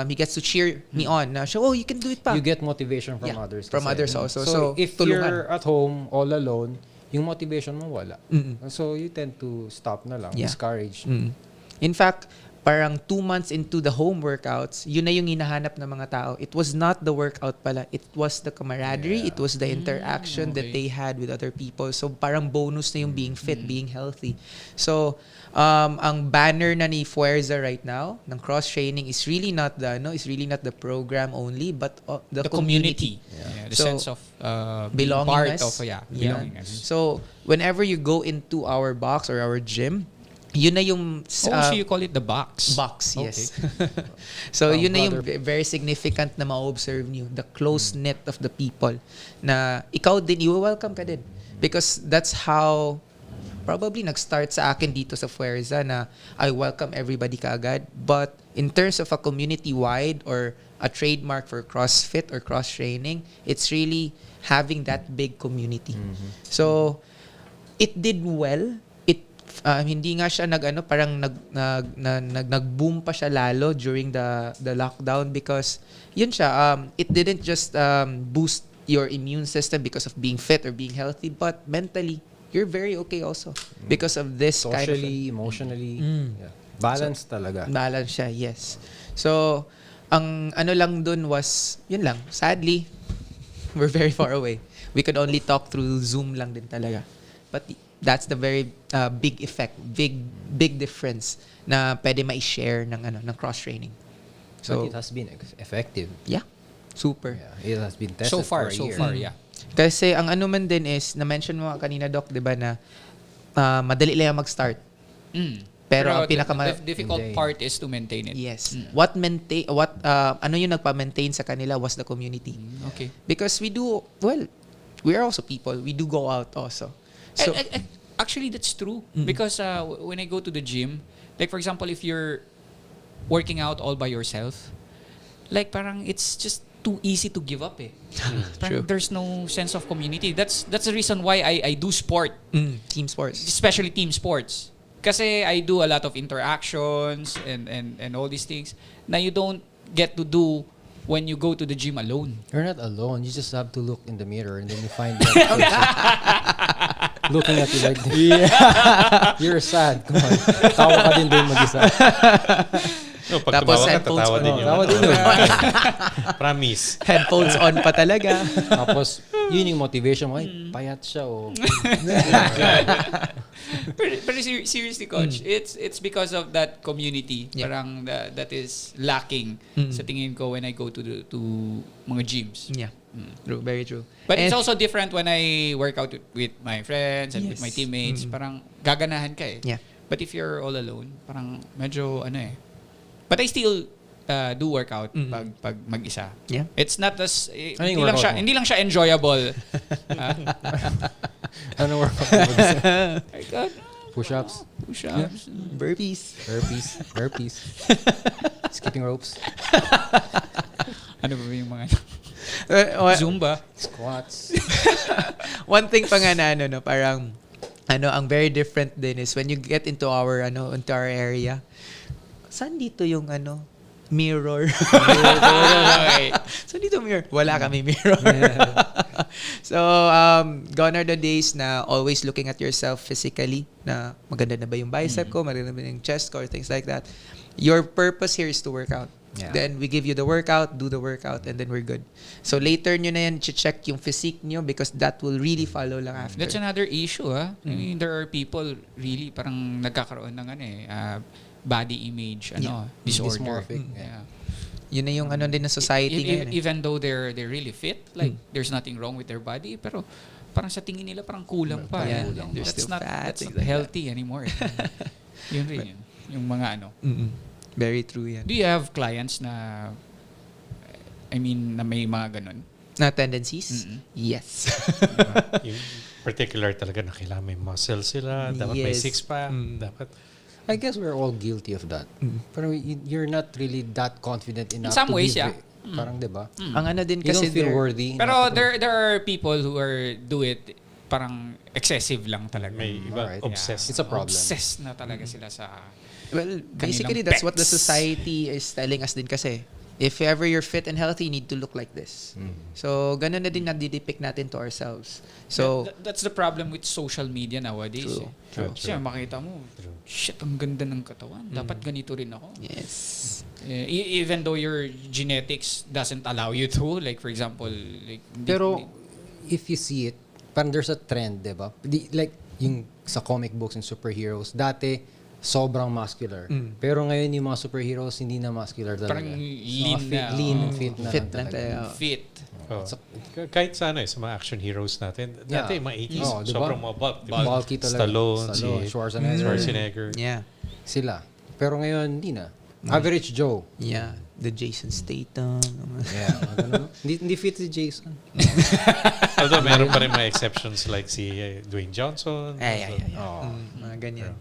he gets to cheer me on. Na, oh, you can do it pa. You get motivation from Yeah, others. from kasi. others also. So, So, if tulungan. you're at home all alone, yung motivation mo wala. So you tend to stop na lang, Yeah. discourage. In fact, parang 2 months into the home workouts, yun na yung hinahanap ng mga tao. It was not the workout pala. It was the camaraderie. It was the interaction that they had with other people. So parang bonus na yung being fit, being healthy. So ang banner na ni Fuerza right now ng cross training is really not the program only, but the community. The So, sense of being part of belongingness. So whenever you go into our box or our gym, yun na yung So you call it the box. box, Okay. yes. So yun na yung brother. very significant na ma-observe niyo, the close knit of the people, na ikaw din, i-welcome ka din, because that's how probably nag-start sa akin dito sa Fuerza, na I welcome everybody kaagad. But in terms of a community-wide or a trademark for CrossFit or cross-training, it's really having that big community. So it did well. Hindi nga siya nag-boom pa siya lalo during the lockdown, because yun siya, it didn't just boost your immune system because of being fit or being healthy, but mentally you're very okay also because of this Socially, emotionally. Yeah. Balance talaga. balance siya, yes. So ang ano lang dun was yun lang, sadly we're very far away. We could only talk through Zoom lang din talaga, but that's the very big effect, big difference na pwede ma-share ng cross training. So So it has been effective. yeah, super. Yeah, it has been tested So far, for a year. yeah. Kasi ang ano man din is, na-mention mo kanina, Doc, di ba, na madali lang mag-start. Pero ang the difficult Maintain. part is to maintain it. yes, ano yung nagpa-maintain sa kanila was the community. Okay. Because we are also people. We do go out also. So Actually, that's true. Because when I go to the gym, like for example, if you're working out all by yourself, like parang it's just too easy to give up. True. There's no sense of community. That's the reason why I do sport, team sports. especially team sports. Kasi I do a lot of interactions and all these things na you don't get to do when you go to the gym alone. You're not alone. You just have to look in the mirror and then you find that person looking at you like this. You're sad. Come on. Tawa ka din doon mag-isa. No, pag Tapos tumawa ka, headphones tatawa on. din yun. Tawa din yun. Promise. Headphones on pa talaga. Tapos, yun yung motivation mo. Ay, payat siya. Oh. Pero seriously, coach, it's because of that community. Yeah. Parang that is lacking sa tingin ko when I go to mga gyms. Yeah. True, very true. But it's And- also different when I work out with my friends and with my Yes. teammates. Parang gaganahan ka eh. Yeah. But if you're all alone, parang medyo ano eh. But I still do workout pag mag-isa. Yeah. It's not as Ano yung workout mo? hindi lang siya enjoyable. Ano workout mo mag-isa? I got Push-ups, push-ups. burpees. burpees, skipping ropes, Ano ba yung mga Zumba. squats. One thing pa nga na parang ang very different din is when you get into our area. Saan dito yung mirror? Saan dito mirror? Wala kami mirror. So, gone are the days na always looking at yourself physically, na maganda na ba yung bicep ko, maganda na ba yung chest ko, or things like that. Your purpose here is to work out. Yeah. Then we give you the workout, do the workout, and then we're good. So later nyo na yan, check yung physique nyo, because that will really follow lang after. That's another issue, I mean, there are people really parang nagkakaroon ng body image disorder. Dysmorphic. Yeah. Yun na yung din ng society ngayon. Even though they're really fit, like there's nothing wrong with their body, pero parang sa tingin nila parang kulang pa. Yeah, Kulang. they're That's still not fat, that's things not like that. healthy anymore. Yun rin yun. Yung mga Very true yan. Do you have clients na na may mga ganun? Na tendencies? Yes. Yung particular talaga na kailangan may muscle sila, dapat may Yes. six-pack, dapat I guess we're all guilty of that. Pero you're not really that confident enough some to ways, give yeah. it. Parang, diba? Ang din You kasi don't feel worthy. Pero there are people who do it parang excessive lang talaga. may iba Alright. obsessed. It's a problem. Obsessed na talaga sila sa well, basically that's what the pecs. society is telling us din kasi. If ever you're fit and healthy, you need to look like this. So, ganun na din nadidepict natin to ourselves. So, That's the problem with social media nowadays. True. Eh. True. Kasi makita mo, shit, ang ganda ng katawan. Dapat ganito rin ako. yes. Even though your genetics doesn't allow you to, like for example, like Pero if you see it, parang there's a trend, di ba? Like yung sa comic books and superheroes, dati sobrang muscular. Pero ngayon yung mga superheroes hindi na muscular talaga. parang lean na. Lean and fit na Fit lang lang talaga. tayo. Fit. Oh. Kahit sa sa mga action heroes natin. Dati, Yeah. mga 80s, Oh, diba? sobrang mga bulk. Diba? Bulky talaga. Stallone, si Schwarzenegger. Yeah. Sila. Pero ngayon, hindi na. Average Joe. Yeah. The Jason Statham. Yeah. Hindi fit si Jason. Although, meron pa rin mga exceptions like si Dwayne Johnson. Ay. Oh. Mga ganyan.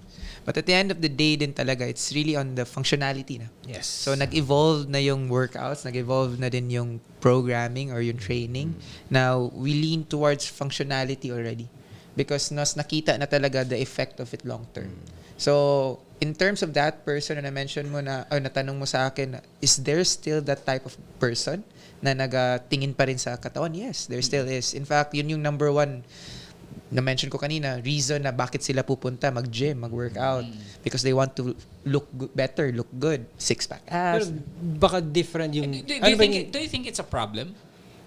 But at the end of the day din talaga, it's really on the functionality na. Yes. So, nag-evolve na yung workouts, nag-evolve na din yung programming or yung training. Now, we lean towards functionality already. Because nas nakita na talaga the effect of it long term. So, in terms of that person na na-mention mo na, or natanong mo sa akin, is there still that type of person na nagatingin pa rin sa katawan? Yes, there still is. In fact, yun yung number one na-mention ko kanina, reason na bakit sila pupunta, mag-gym, mag-workout. Because they want to look better, look good. Six-pack Pero abs. baka different yung... Do you think it's a problem?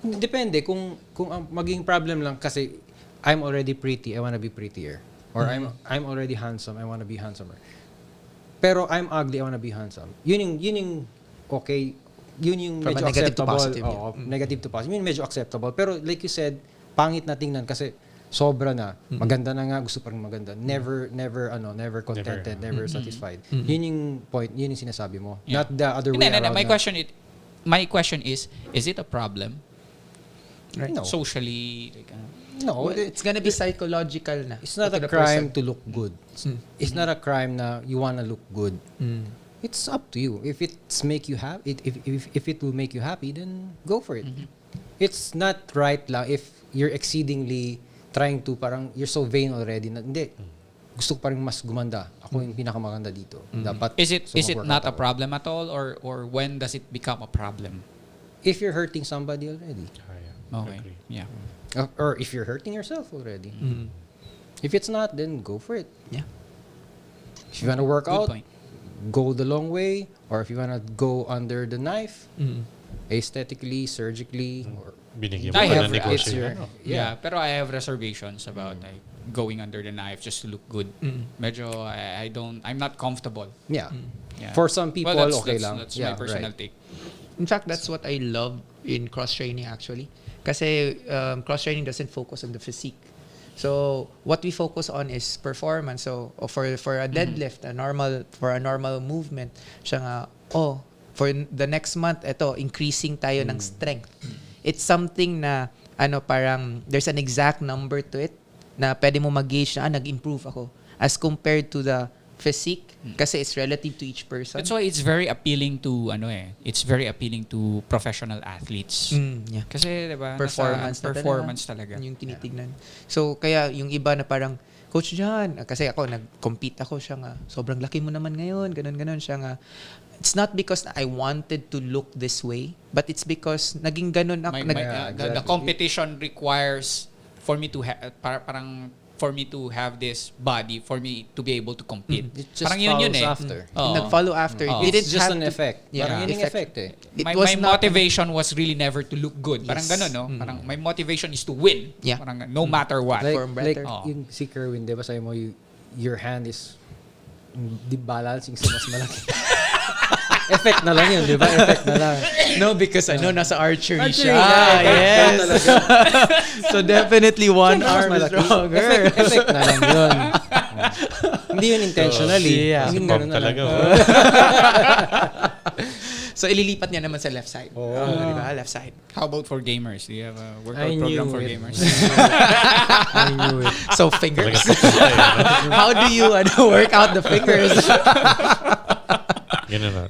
Depende kung ang maging problem lang kasi I'm already pretty, I wanna be prettier. Or I'm already handsome, I wanna be handsomer. Pero I'm ugly, I wanna be handsome. Yun yung okay, yun yung From medyo a negative to acceptable. positive, Oo, negative to positive. Yun yung medyo acceptable. Pero like you said, pangit na tingnan kasi sobra na. Maganda na nga, gusto pa rin maganda. Never contented, never satisfied. Yun yung point, yun yung sinasabi mo. Yeah. Not the other way around. My question is it a problem? Right. No. Socially, like, No, It's gonna be psychological na. it's not to a the crime person. to look good. It's not a crime na you wanna look good. It's up to you. If it's make you happy, if it will make you happy, then go for it. It's not right lang if you're exceedingly trying to parang you're so vain already na hindi. Gusto ko pa rin mas gumanda. Ako yung pinakamaganda dito. Dapat is it sumobra not a ako. problem at all, or when does it become a problem? If you're hurting somebody already. Okay. Agree. Yeah. Or if you're hurting yourself already. If it's not, then go for it. Yeah. If you wanna work Good out, point. go the long way, or if you wanna go under the knife, aesthetically, surgically, or Binigyan mo I pa have ng it's negosyo. your, Yeah, pero I have reservations about like going under the knife just to look good. Medyo I'm not comfortable. yeah. Yeah. For some people, Well, okay lang. That's Yeah, my personal right. take. In fact, that's what I love in cross-training actually. Kasi cross-training doesn't focus on the physique. So what we focus on is performance. So for a deadlift, for a normal movement, siya nga, for the next month, increasing tayo ng strength. It's something na parang there's an exact number to it na pwede mo mag-gauge na nag-improve ako as compared to the physique kasi it's relative to each person. That's why it's very appealing to it's very appealing to professional athletes. Yeah. Kasi 'di ba? Performance talaga. Yung tinitignan. So kaya yung iba na parang Coach Jan, kasi ako nag-compete ako siya nga. Sobrang laki mo naman ngayon, ganun siya nga. It's not because I wanted to look this way, but it's because naging ganun ako. The competition requires for me to parang for me to have this body, for me to be able to compete. It just parang yun follows eh. after. Oo. Nag-follow after. Oh. It didn't It's just have an to- effect. Yeah. Parang yun yung effect eh. It My was not- motivation was really never to look good. Parang Yes. ganun, no? Parang my motivation is to win. Yeah. Parang no matter what. Form better. Yung si Kerwin, di ba sabi mo, your hand is di balancing sa mas malaki. Effect na lang yun, di ba? Effect na lang. No, because I know nasa archery Archery, siya. yeah. Yes. So definitely one Siyempre, mas arm is malaki. stronger. Effect na lang yun. Hindi yun intentionally. Yeah. Yung Pump ganun na lang. talaga. So ililipat niya naman sa left side. Oh. Di ba? Left side. How about for gamers? Do you have a workout I program knew for it. gamers? I knew it. So fingers. Talaga. How do you work out the fingers? Ganun na.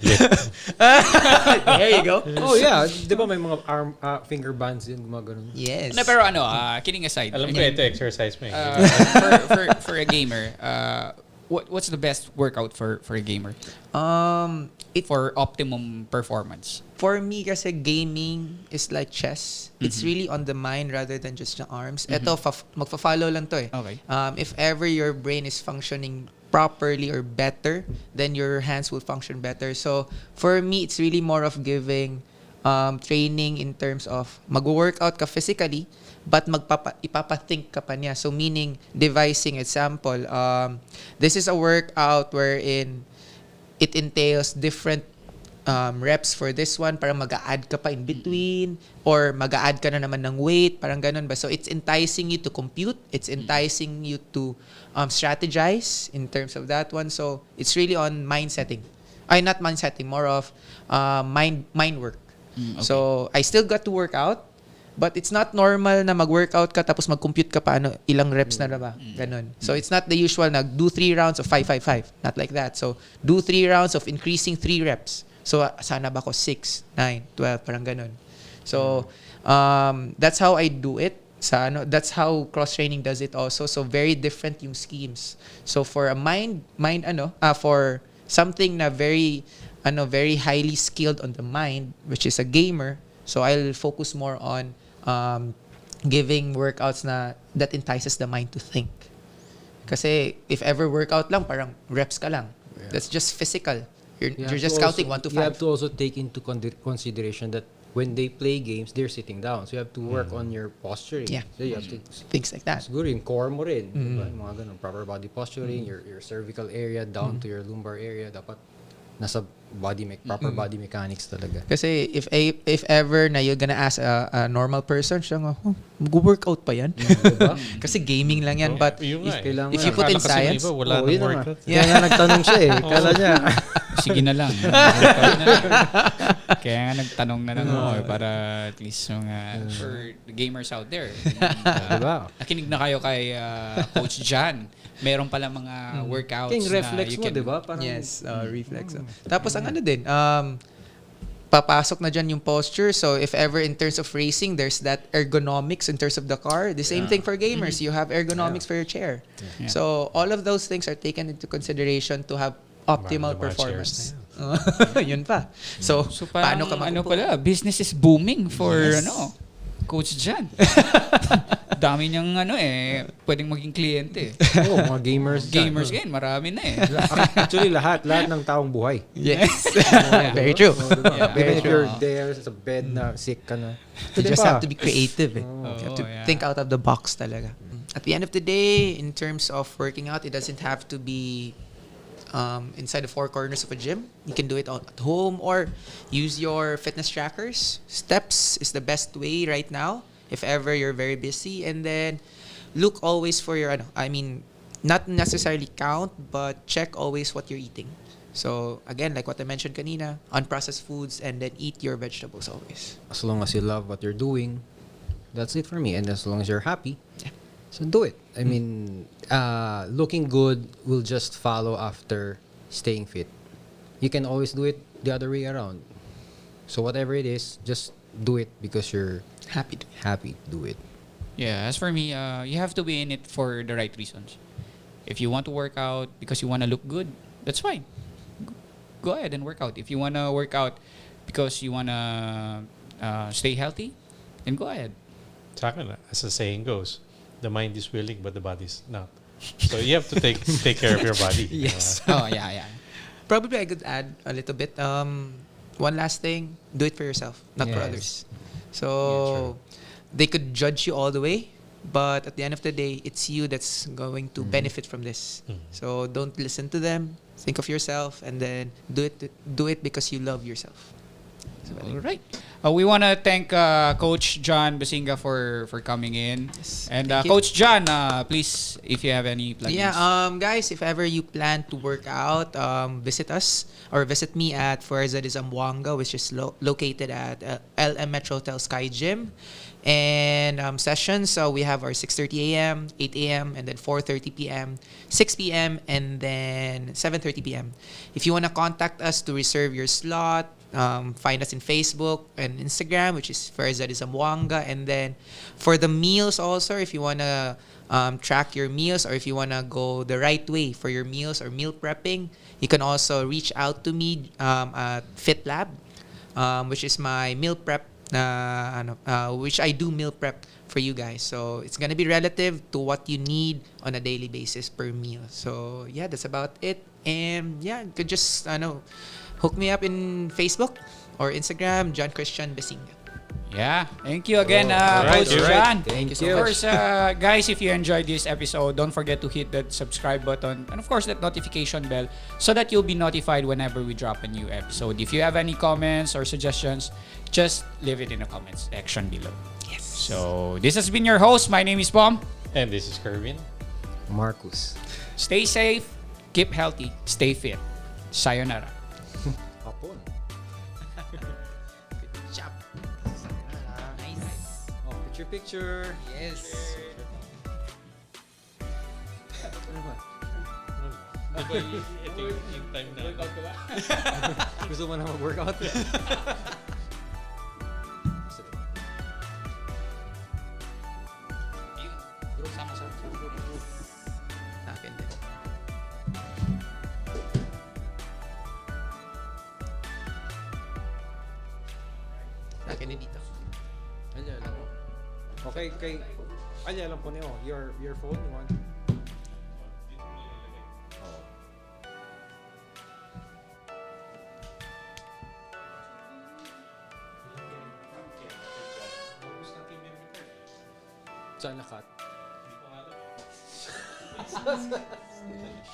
There you go. Oh yeah, di ba may mga arm finger bands yun, gumagano'n. Yes. No, pero kidding aside. Alam ko ito exercise mo eh. for a gamer, what's the best workout for a gamer for optimum performance? For me kasi gaming is like chess. It's really on the mind rather than just the arms. Ito, magfa-follow lang to eh. Okay. If ever your brain is functioning properly or better, then your hands will function better. So for me, it's really more of giving training in terms of mag-workout ka physically, but ipapathink ka pa niya. So meaning, devising example, this is a workout wherein it entails different reps for this one, parang mag-a-add ka pa in between, or mag-a-add ka na naman ng weight, parang ganun ba. So it's enticing you to compute, it's enticing you to strategize in terms of that one. So it's really on mind setting. Not mind setting, more of mind work. Okay. So I still got to work out, but it's not normal na mag-workout ka tapos mag-compute ka pa ilang reps na ba. Ganun. So it's not the usual na do 3 rounds of 5-5-5. Not like that. So do 3 rounds of increasing 3 reps. So sana ba ko 6, 9, 12, parang ganun. So that's how I do it. That's how cross training does it also. So very different yung schemes. So for a for something na very highly skilled on the mind, which is a gamer, so I'll focus more on giving workouts that entices the mind to think. Kasi if ever workout lang, parang reps ka lang. Yeah. That's just physical. You're You just have to counting 1 to 5. You have to also take into consideration that when they play games, they're sitting down. So you have to work on your posturing. Yeah. So you have to Things like that. siguro yung core mo rin. Diba? Yung mga ganun, proper body posturing, your cervical area down to your lumbar area. Dapat nasa proper body mechanics talaga. Kasi if ever na you're gonna ask a normal person, siya nga, mag-workout pa yan? Diba? Kasi gaming lang yan. But Yun nga eh. kailangan- if you put in Akala kasi ng science, iba, wala Oo, nang yun na nga. workout. Kaya nga nagtanong siya eh. Kala niya. Sige na lang. Kaya nga nagtanong na lang ako para at least for the gamers out there. Diba? Nakinig na kayo kay Coach Jan. Meron pala mga workouts Kaya yung reflex na you mo, can... diba? Parang, yes, reflex. Tapos ang din, papasok na dyan yung posture. So if ever in terms of racing, there's that ergonomics in terms of the car. The same thing for gamers. You have ergonomics for your chair. Yeah. So all of those things are taken into consideration to have optimal Mga performance. Yun pa. So, So paano parang ka ano pala, business is booming for Coach Jan. Dami niyang pwedeng maging kliyente. Oo, mga gamers. Gamers ngayon, marami na eh. Actually, lahat ng taong buhay. Yes. Very true. Yeah. Even if true. you're there sa bed na sick ka na. You just pa. have to be creative. You have to think out of the box talaga. At the end of the day, in terms of working out, it doesn't have to be inside the 4 corners of a gym. You can do it at home or use your fitness trackers. Steps is the best way right now if ever you're very busy. And then look always for your, not necessarily count, but check always what you're eating. So again, like what I mentioned kanina, unprocessed foods, and then eat your vegetables always. As long as you love what you're doing, that's it for me. And as long as you're happy, so do it. I mean, looking good will just follow after staying fit. You can always do it the other way around. So whatever it is, just do it because you're Happy to. happy to do it. Yeah, as for me, you have to be in it for the right reasons. If you want to work out because you want to look good, that's fine. Go ahead and work out. If you want to work out because you want to stay healthy, then go ahead. Sa akin, as the saying goes, the mind is willing but the body is not. So you have to take care of your body. Yes. Oh, yeah. Probably I could add a little bit. One last thing, do it for yourself, not for Yes. others. So they could judge you all the way, but at the end of the day, it's you that's going to benefit from this. So don't listen to them. Think of yourself, and then do it because you love yourself. So, All right. We want to thank Coach Jan Besinga for coming in. Yes. And Thank you. Coach Jan, please, if you have any plugins. Yeah, guys, if ever you plan to work out, visit us or visit me at Fuerza de Zamboanga, which is located at LM Metro Hotel Sky Gym. And sessions, so we have our 6:30 a.m., 8 a.m., and then 4:30 p.m., 6 p.m., and then 7:30 p.m. If you want to contact us to reserve your slot, find us in Facebook and Instagram, which is Ferzad Zamboanga. And then for the meals also, if you want to track your meals, or if you want to go the right way for your meals or meal prepping, you can also reach out to me at FitLab, which is my meal prep, which I do meal prep for you guys. So it's gonna be relative to what you need on a daily basis per meal. So yeah, that's about it. And yeah, you could just hook me up in Facebook or Instagram, Jan Christian Besinga. Yeah, thank you again, Alright, Coach alright. Jan. Thank Of you. course, guys, if you enjoyed this episode, don't forget to hit that subscribe button and of course that notification bell so that you'll be notified whenever we drop a new episode. If you have any comments or suggestions, just leave it in the comments section below. Yes. So this has been your host. My name is Pom. And this is Kervin. Marcus. Stay safe, keep healthy, stay fit. Sayonara. Hapon. Good job. Nice. Oh, picture. Yes. Ano ba? Ito yung time na. Gusto mo na mag-workout? Akin din. Akin din dito. Alya lang. Okay, kay... Alya lang po niyo. Your phone, you want? Saan nakat? Hindi ko alam.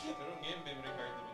Pero ngayon, memory card